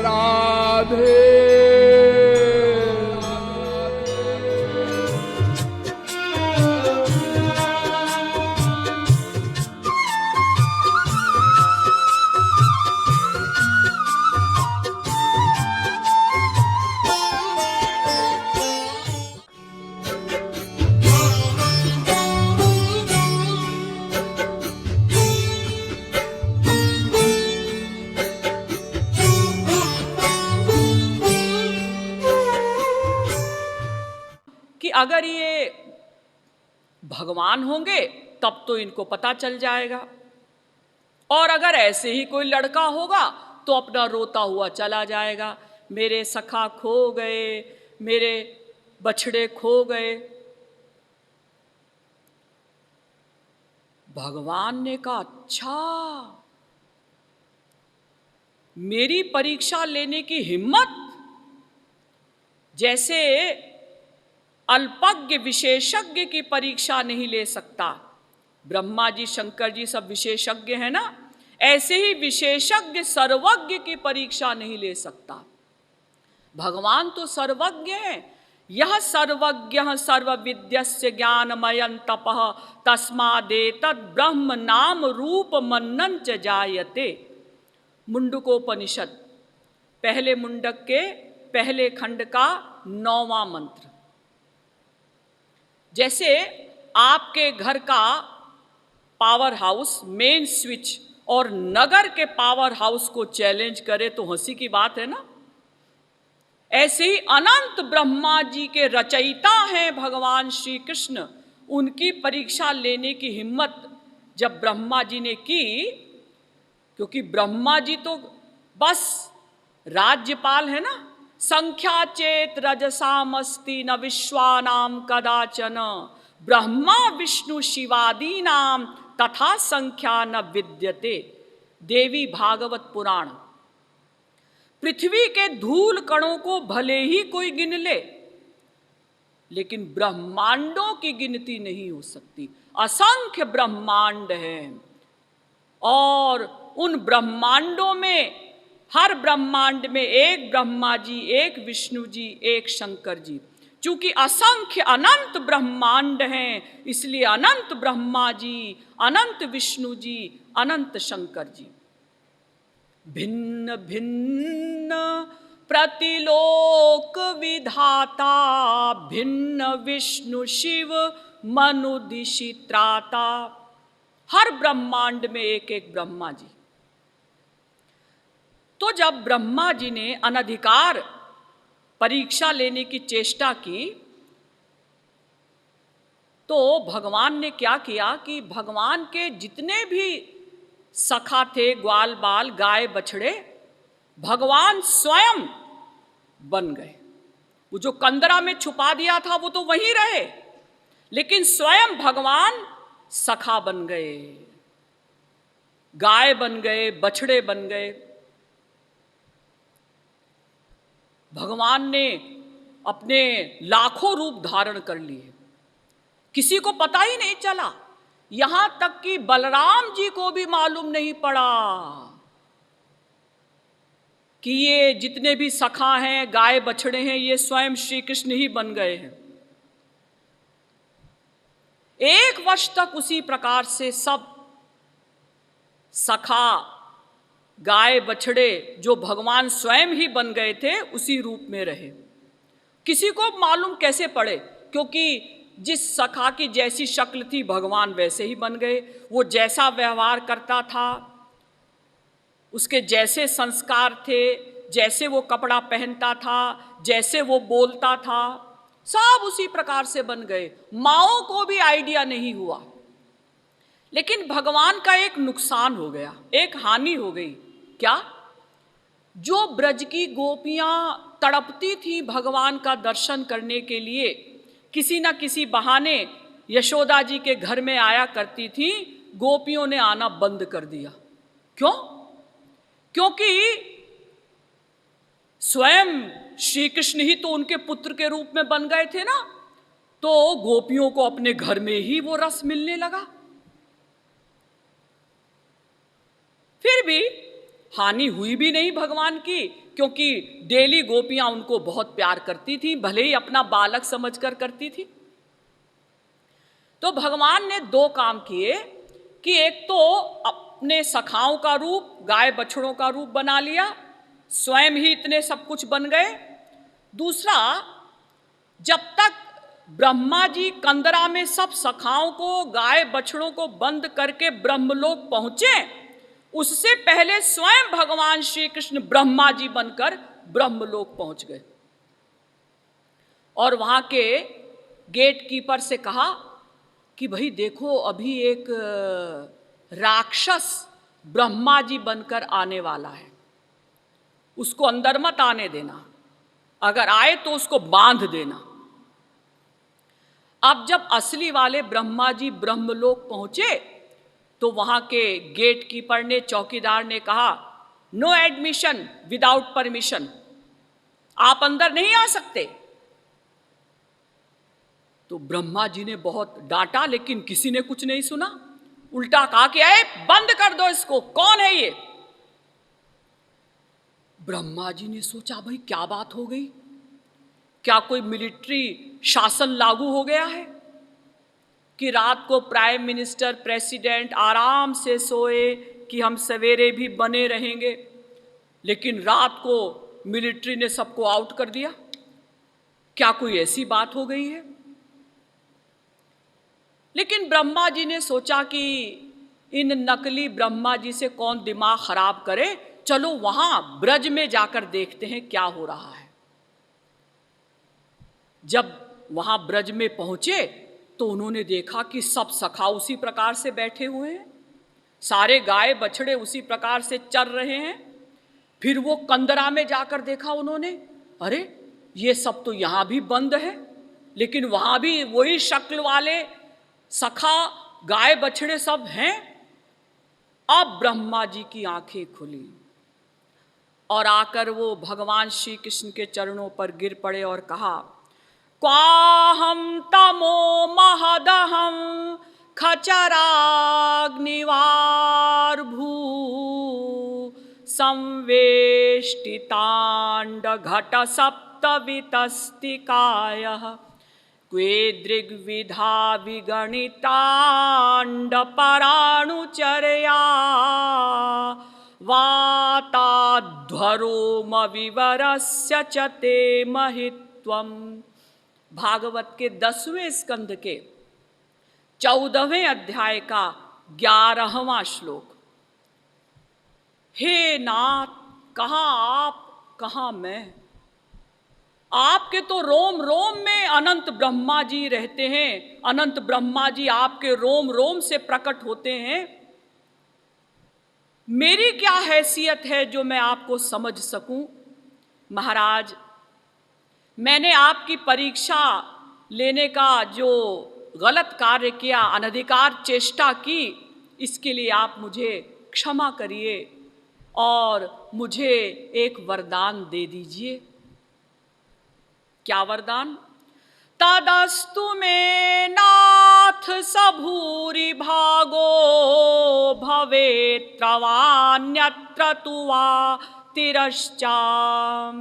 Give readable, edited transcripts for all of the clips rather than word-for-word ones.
राधे। कि अगर ये भगवान होंगे तब तो इनको पता चल जाएगा, और अगर ऐसे ही कोई लड़का होगा तो अपना रोता हुआ चला जाएगा, मेरे सखा खो गए, मेरे बछड़े खो गए। भगवान ने कहा, अच्छा, मेरी परीक्षा लेने की हिम्मत? जैसे अल्पज्ञ विशेषज्ञ की परीक्षा नहीं ले सकता, ब्रह्मा जी शंकर जी सब विशेषज्ञ हैं ना, ऐसे ही विशेषज्ञ सर्वज्ञ की परीक्षा नहीं ले सकता। भगवान तो सर्वज्ञ हैं। यह सर्वज्ञ सर्वविद्यस्य ज्ञानमयं तपः तस्मादेतद् ब्रह्म नाम रूप मन्नं च जायते। मुंडकोपनिषद पहले मुंडक के पहले खंड का 9वां मंत्र। जैसे आपके घर का पावर हाउस मेन स्विच और नगर के पावर हाउस को चैलेंज करे तो हंसी की बात है ना, ऐसे ही अनंत ब्रह्मा जी के रचयिता हैं भगवान श्री कृष्ण। उनकी परीक्षा लेने की हिम्मत जब ब्रह्मा जी ने की, क्योंकि ब्रह्मा जी तो बस राज्यपाल है ना, संख्या चेत रजसामस्ति न विश्वानाम कदाचन ब्रह्मा विष्णु शिवादीनाम तथा संख्या न विद्यते। देवी भागवत पुराण। पृथ्वी के धूल कणों को भले ही कोई गिन ले, लेकिन ब्रह्मांडों की गिनती नहीं हो सकती। असंख्य ब्रह्मांड हैं, और उन ब्रह्मांडों में हर ब्रह्मांड में एक ब्रह्मा जी, एक विष्णु जी, एक शंकर जी। चूंकि असंख्य अनंत ब्रह्मांड हैं, इसलिए अनंत ब्रह्मा जी, अनंत विष्णु जी, अनंत शंकर जी। भिन्न भिन्न प्रतिलोक विधाता, भिन्न विष्णु शिव मनुदिशि त्राता। हर ब्रह्मांड में एक एक ब्रह्मा जी। तो जब ब्रह्मा जी ने अनधिकार परीक्षा लेने की चेष्टा की, तो भगवान ने क्या किया कि भगवान के जितने भी सखा थे, ग्वाल बाल गाय बछड़े, भगवान स्वयं बन गए। वो जो कंदरा में छुपा दिया था वो तो वहीं रहे, लेकिन स्वयं भगवान सखा बन गए, गाय बन गए, बछड़े बन गए। भगवान ने अपने लाखों रूप धारण कर लिए, किसी को पता ही नहीं चला। यहां तक कि बलराम जी को भी मालूम नहीं पड़ा कि ये जितने भी सखा हैं, गाय बछड़े हैं, ये स्वयं श्री कृष्ण ही बन गए हैं। 1 वर्ष तक उसी प्रकार से सब सखा गाय बछड़े जो भगवान स्वयं ही बन गए थे उसी रूप में रहे। किसी को मालूम कैसे पड़े, क्योंकि जिस सखा की जैसी शक्ल थी भगवान वैसे ही बन गए। वो जैसा व्यवहार करता था, उसके जैसे संस्कार थे, जैसे वो कपड़ा पहनता था, जैसे वो बोलता था, सब उसी प्रकार से बन गए। माओ को भी आइडिया नहीं हुआ। लेकिन भगवान का एक नुकसान हो गया, एक हानि हो गई। क्या? जो ब्रज की गोपियां तड़पती थी भगवान का दर्शन करने के लिए, किसी न किसी बहाने यशोदा जी के घर में आया करती थी, गोपियों ने आना बंद कर दिया। क्यों? क्योंकि स्वयं श्री कृष्ण ही तो उनके पुत्र के रूप में बन गए थे ना, तो गोपियों को अपने घर में ही वो रस मिलने लगा। फिर भी हानि हुई भी नहीं भगवान की, क्योंकि डेली गोपियां उनको बहुत प्यार करती थी, भले ही अपना बालक समझकर करती थी। तो भगवान ने दो काम किए कि एक तो अपने सखाओं का रूप, गाय बछड़ों का रूप बना लिया, स्वयं ही इतने सब कुछ बन गए। दूसरा, जब तक ब्रह्मा जी कंदरा में सब सखाओं को, गाय बछड़ों को बंद करके ब्रह्मलोक पहुंचे, उससे पहले स्वयं भगवान श्री कृष्ण ब्रह्मा जी बनकर ब्रह्मलोक पहुंच गए और वहां के गेट कीपर से कहा कि भाई देखो, अभी एक राक्षस ब्रह्मा जी बनकर आने वाला है, उसको अंदर मत आने देना, अगर आए तो उसको बांध देना। अब जब असली वाले ब्रह्मा जी ब्रह्मलोक पहुंचे तो वहां के गेट कीपर ने, चौकीदार ने कहा, नो एडमिशन विदाउट परमिशन, आप अंदर नहीं आ सकते। तो ब्रह्मा जी ने बहुत डांटा, लेकिन किसी ने कुछ नहीं सुना, उल्टा कहा कि अरे बंद कर दो इसको, कौन है ये। ब्रह्मा जी ने सोचा, भाई क्या बात हो गई, क्या कोई मिलिट्री शासन लागू हो गया है कि रात को प्राइम मिनिस्टर, प्रेसिडेंट आराम से सोए कि हम सवेरे भी बने रहेंगे, लेकिन रात को मिलिट्री ने सबको आउट कर दिया। क्या कोई ऐसी बात हो गई है? लेकिन ब्रह्मा जी ने सोचा कि इन नकली ब्रह्मा जी से कौन दिमाग खराब करे, चलो वहां ब्रज में जाकर देखते हैं क्या हो रहा है। जब वहां ब्रज में पहुंचे तो उन्होंने देखा कि सब सखा उसी प्रकार से बैठे हुए हैं, सारे गाय बछड़े उसी प्रकार से चर रहे हैं। फिर वो कंदरा में जाकर देखा उन्होंने, अरे ये सब तो यहां भी बंद है, लेकिन वहां भी वही शक्ल वाले सखा गाय बछड़े सब हैं। अब ब्रह्मा जी की आंखें खुली और आकर वो भगवान श्री कृष्ण के चरणों पर गिर पड़े और कहा, क्वाहं तमो महदहं खचराग्निवार्भू संवेष्टितांड घट सप्तवितस्तिकायः क्वे दृग्विधा विगणितांड पराणुचर्या वाताध्वरोम विवरस्य च ते महित्वम्। भागवत के 10वें स्कंद के 14वें अध्याय का 11वां श्लोक। हे नाथ, कहाँ आप, कहाँ मैं? आपके तो रोम रोम में अनंत ब्रह्मा जी रहते हैं, अनंत ब्रह्मा जी आपके रोम रोम से प्रकट होते हैं। मेरी क्या हैसियत है जो मैं आपको समझ सकूं? महाराज, मैंने आपकी परीक्षा लेने का जो गलत कार्य किया, अनधिकार चेष्टा की, इसके लिए आप मुझे क्षमा करिए और मुझे एक वरदान दे दीजिए। क्या वरदान? तदस्तु मे नाथ सबूरि भागो भवेत्रवान्यत्र तु वा तिरश्चाम्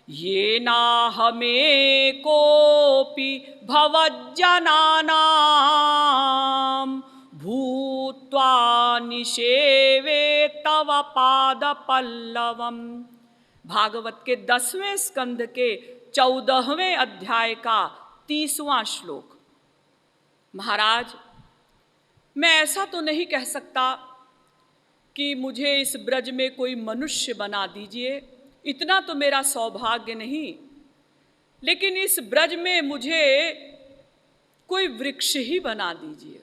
येनाहमेकोऽपि भवज्जनानां भूत्वा निषेवे तव पादपल्लवम्। भागवत के 10वें स्कंद के 14वें अध्याय का 30वां श्लोक। महाराज, मैं ऐसा तो नहीं कह सकता कि मुझे इस ब्रज में कोई मनुष्य बना दीजिए, इतना तो मेरा सौभाग्य नहीं, लेकिन इस ब्रज में मुझे कोई वृक्ष ही बना दीजिए,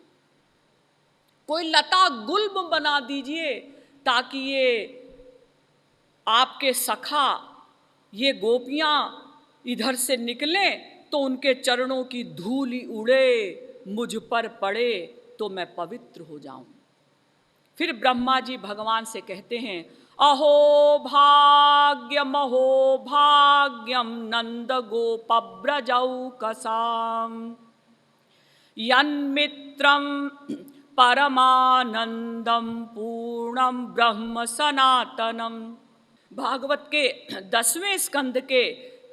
कोई लता गुल्म बना दीजिए, ताकि ये आपके सखा, ये गोपियां इधर से निकलें तो उनके चरणों की धूल उड़े, मुझ पर पड़े तो मैं पवित्र हो जाऊं। फिर ब्रह्मा जी भगवान से कहते हैं, अहो भाग्यम नंद गोपव्रजौकसाम यन्मित्रं परमानंदम पूर्णम ब्रह्म सनातनम। भागवत के 10वें स्कंद के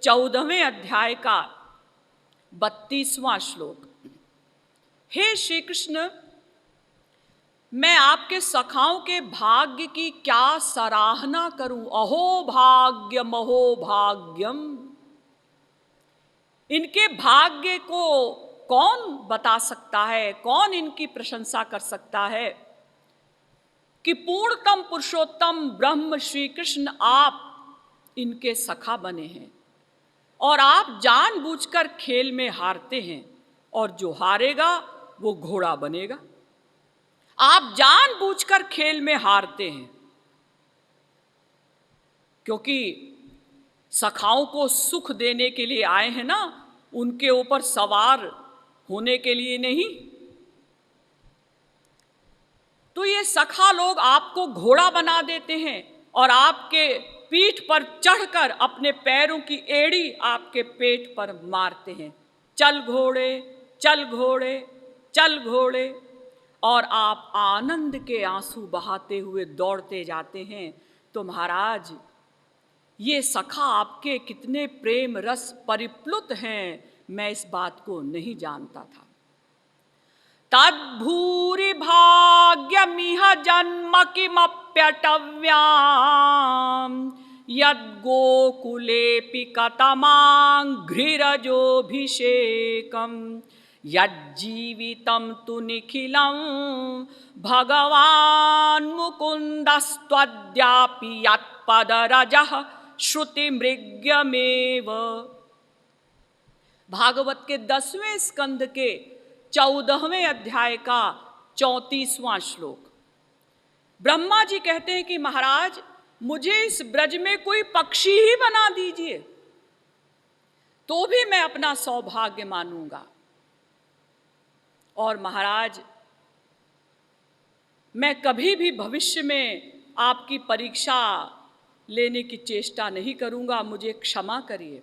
14वें अध्याय का 32वां श्लोक। हे श्री कृष्ण, मैं आपके सखाओं के भाग्य की क्या सराहना करूं। अहो भाग्यम अहो भाग्यम। इनके भाग्य को कौन बता सकता है, कौन इनकी प्रशंसा कर सकता है कि पूर्णतम पुरुषोत्तम ब्रह्म श्री कृष्ण आप इनके सखा बने हैं और आप जानबूझकर खेल में हारते हैं, और जो हारेगा वो घोड़ा बनेगा। आप जानबूझकर खेल में हारते हैं क्योंकि सखाओं को सुख देने के लिए आए हैं ना, उनके ऊपर सवार होने के लिए नहीं। तो ये सखा लोग आपको घोड़ा बना देते हैं और आपके पीठ पर चढ़कर अपने पैरों की एड़ी आपके पेट पर मारते हैं। चल घोड़े, चल घोड़े, चल घोड़े। और आप आनंद के आंसू बहाते हुए दौड़ते जाते हैं। तो महाराज, ये सखा आपके कितने प्रेम रस परिप्लुत हैं, मैं इस बात को नहीं जानता था। तद्भूरि भाग्यमिह जन्म किमप्यटव्याम यद्गोकुलेऽपि कतमाङ्घ्रिरजोऽभिषेकम् यज्जीवितं तु निखिलं भगवान् मुकुन्दस्त्वद्यापि यत्पदरजः श्रुतिमृग्यमेव। भागवत के 10वें स्कंद के 14वें अध्याय का 34वां श्लोक। ब्रह्मा जी कहते हैं कि महाराज, मुझे इस ब्रज में कोई पक्षी ही बना दीजिए तो भी मैं अपना सौभाग्य मानूंगा। और महाराज, मैं कभी भी भविष्य में आपकी परीक्षा लेने की चेष्टा नहीं करूंगा, मुझे क्षमा करिए।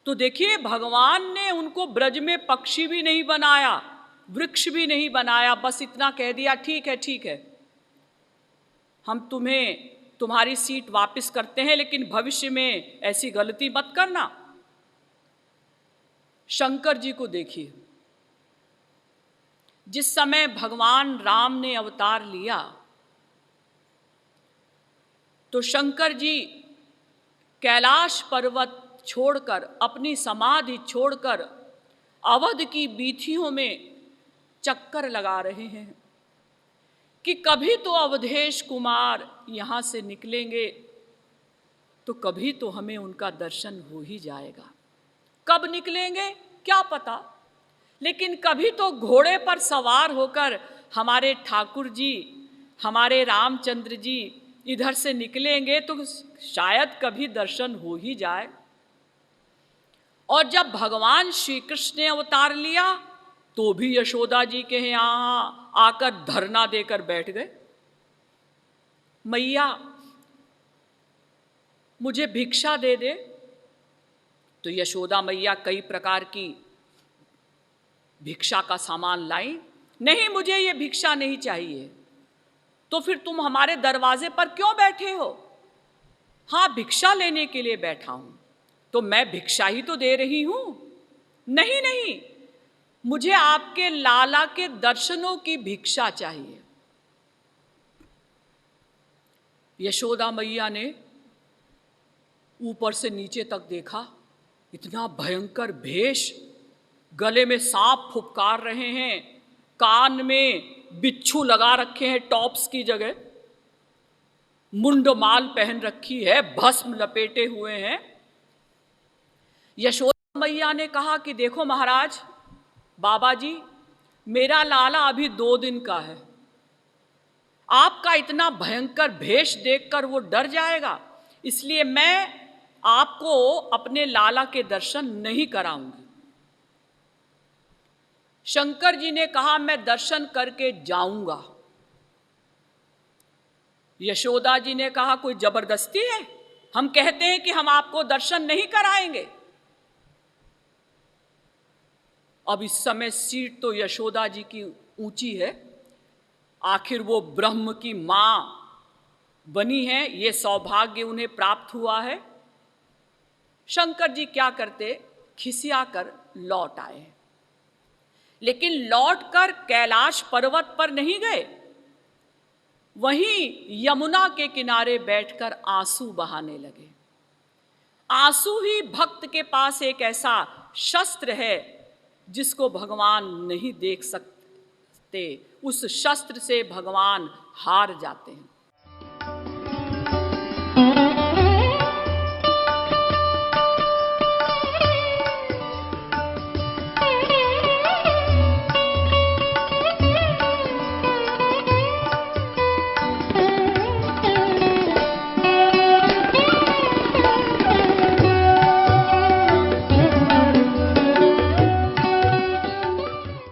तो देखिए, भगवान ने उनको ब्रज में पक्षी भी नहीं बनाया, वृक्ष भी नहीं बनाया, बस इतना कह दिया, ठीक है ठीक है, हम तुम्हें तुम्हारी सीट वापस करते हैं, लेकिन भविष्य में ऐसी गलती मत करना। शंकर जी को देखिए, जिस समय भगवान राम ने अवतार लिया तो शंकर जी कैलाश पर्वत छोड़कर, अपनी समाधि छोड़कर अवध की बीथियों में चक्कर लगा रहे हैं कि कभी तो अवधेश कुमार यहाँ से निकलेंगे तो कभी तो हमें उनका दर्शन हो ही जाएगा। कब निकलेंगे क्या पता, लेकिन कभी तो घोड़े पर सवार होकर हमारे ठाकुर जी, हमारे रामचंद्र जी इधर से निकलेंगे तो शायद कभी दर्शन हो ही जाए। और जब भगवान श्री कृष्ण ने अवतार लिया तो भी यशोदा जी के यहाँ आकर धरना देकर बैठ गए, मैया मुझे भिक्षा दे दे। तो यशोदा मैया कई प्रकार की भिक्षा का सामान लाई। नहीं, मुझे ये भिक्षा नहीं चाहिए। तो फिर तुम हमारे दरवाजे पर क्यों बैठे हो? हाँ, भिक्षा लेने के लिए बैठा हूं। तो मैं भिक्षा ही तो दे रही हूं। नहीं नहीं, मुझे आपके लाला के दर्शनों की भिक्षा चाहिए। यशोदा मैया ने ऊपर से नीचे तक देखा, इतना भयंकर भेष, गले में सांप फुफकार रहे हैं, कान में बिच्छू लगा रखे हैं टॉप्स की जगह, मुंडमाल पहन रखी है, भस्म लपेटे हुए हैं। यशोदा मैया ने कहा कि देखो महाराज, बाबा जी, मेरा लाला अभी 2 दिन का है, आपका इतना भयंकर भेष देखकर वो डर जाएगा, इसलिए मैं आपको अपने लाला के दर्शन नहीं कराऊंगी। शंकर जी ने कहा मैं दर्शन करके जाऊंगा। यशोदा जी ने कहा कोई जबरदस्ती है, हम कहते हैं कि हम आपको दर्शन नहीं कराएंगे। अब इस समय सीट तो यशोदा जी की ऊंची है, आखिर वो ब्रह्म की मां बनी है, ये सौभाग्य उन्हें प्राप्त हुआ है। शंकर जी क्या करते, खिसिया कर लौट आए, लेकिन लौटकर कैलाश पर्वत पर नहीं गए, वहीं यमुना के किनारे बैठकर आंसू बहाने लगे। आंसू ही भक्त के पास एक ऐसा शस्त्र है जिसको भगवान नहीं देख सकते, उस शस्त्र से भगवान हार जाते हैं।